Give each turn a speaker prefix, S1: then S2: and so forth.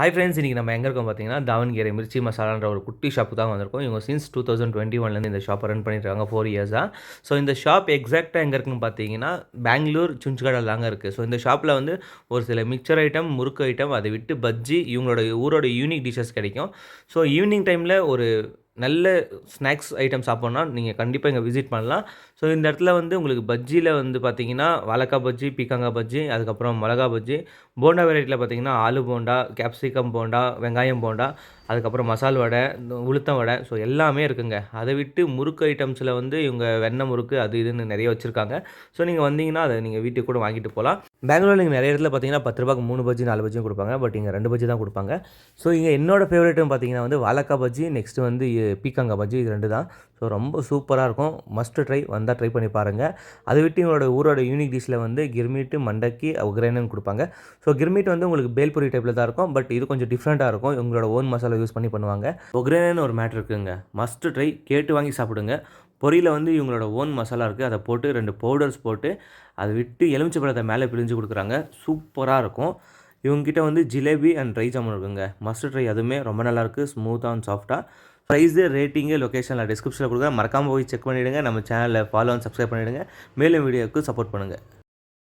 S1: Hi friends, இன்றைக்கி நம்ம எங்கே இருக்கோம் பார்த்தீங்கன்னா, தாவணகேரி மிர்ச்சி மசாலான்ற ஒரு குட்டி ஷாப்பு தான் வந்திருக்கோம். இவங்க சின்ஸ் 2021லேருந்து இந்த ஷாப்பை ரன் பண்ணிட்டுருக்காங்க 4 இயர்ஸாக. ஸோ இந்த ஷாப் எக்ஸாக்டாக எங்கே இருக்குன்னு பார்த்தீங்கன்னா, பெங்களூர் சுஞ்சுகடால தாங்க இருக்குது. ஸோ இந்த ஷாப்பில் வந்து ஒரு சில மிக்சர் ஐட்டம், முறுக்கு ஐட்டம், அதை விட்டு பஜ்ஜி, இவங்களோட ஊரோட யூனிக் டிஷ்ஷஸ் கிடைக்கும். ஸோ ஈவினிங் டைமில் ஒரு நல்ல ஸ்நாக்ஸ் ஐட்டம் சாப்பிட்ணுன்னா நீங்கள் கண்டிப்பாக இங்கே விசிட் பண்ணலாம். ஸோ இந்த இடத்துல வந்து உங்களுக்கு பஜ்ஜியில் வந்து பார்த்தீங்கன்னா, வாழைக்காய் பஜ்ஜி, பீக்கங்காய் பஜ்ஜி, அதுக்கப்புறம் மிளகா பஜ்ஜி, போண்டா வெரைட்டியில் பார்த்தீங்கன்னா ஆலு போண்டா, கேப்சிகம் போண்டா, வெங்காயம் போண்டா, அதுக்கப்புறம் மசால் வடை, உளுத்தம் வடை, ஸோ எல்லாமே இருக்குங்க. அதை விட்டு முறுக்கு ஐட்டம்ஸில் வந்து இவங்க வெண்ணெய் முறுக்கு அது இதுன்னு நிறைய வச்சுருக்காங்க. ஸோ நீங்கள் வந்தீங்கன்னா அதை நீங்கள் வீட்டுக்கு கூட வாங்கிட்டு போகலாம். பெங்களூரில் நீங்கள் நிறைய இடத்துல பார்த்தீங்கன்னா 10 ரூபாய்க்கு 3 பஜ்ஜி 4 பஜ்ஜியும் கொடுப்பாங்க. பட் இங்கே 2 பஜ்ஜி தான் கொடுப்பாங்க. ஸோ இங்கே என்னோட ஃபேவரட்னு பார்த்தீங்கன்னா வந்து வாழைக்காய் பஜ்ஜி, நெக்ஸ்ட்டு வந்து பீக்கங்காய் பஜ்ஜி, இது 2 தான். ஸோ ரொம்ப சூப்பராக இருக்கும். மஸ்ட்டு ட்ரை, வந்தால் ட்ரை பண்ணி பாருங்கள். அதை விட்டு இவங்களோட ஊரோட யூனிக் டிஷ்ஷில் வந்து கிர்மீட்டு, மண்டக்கி, ஒக்ரேனன்னு கொடுப்பாங்க. ஸோ கிர்மீட் வந்து உங்களுக்கு பேல்பூரி டைப்பில் தான் இருக்கும். பட் இது கொஞ்சம் டிஃப்ரெண்ட்டாக இருக்கும். இவங்களோட ஓன் மசாலா யூஸ் பண்ணி பண்ணுவாங்க. ஒக்ரேனன்னு ஒரு மேட்ரு இருக்குங்க. மஸ்ட்டு ட்ரை, கேட்டு வாங்கி சாப்பிடுங்க. பொரியில் வந்து இவங்களோட ஓன் மசாலா இருக்குது. அதை போட்டு 2 பவுடர்ஸ் போட்டு அதை விட்டு எலுமிச்சை பழத்தை மேலே பிழிஞ்சு கொடுக்குறாங்க. சூப்பராக இருக்கும். இவங்ககிட்ட வந்து ஜிலேபி அண்ட் ட்ரை ஜாமுன் இருக்குங்க. மஸ்ட் ட்ரை, அதுவுமே ரொம்ப நல்லாயிருக்கு, ஸ்மூத்தாக அண்ட் சாஃப்ட்டாக. ப்ரைஸு, ரேட்டிங்கு, லொக்கேஷனில் டிஸ்கிரிப்ஷனில் கொடுக்குறேன். மறக்காமல் போய் செக் பண்ணிவிடுங்க. நம்ம சேனலில் ஃபாலோ அண்ட் சப்ஸ்கிரைப் பண்ணிவிடுங்க. மேலும் வீடியோவுக்கு சப்போர்ட் பண்ணுங்கள்.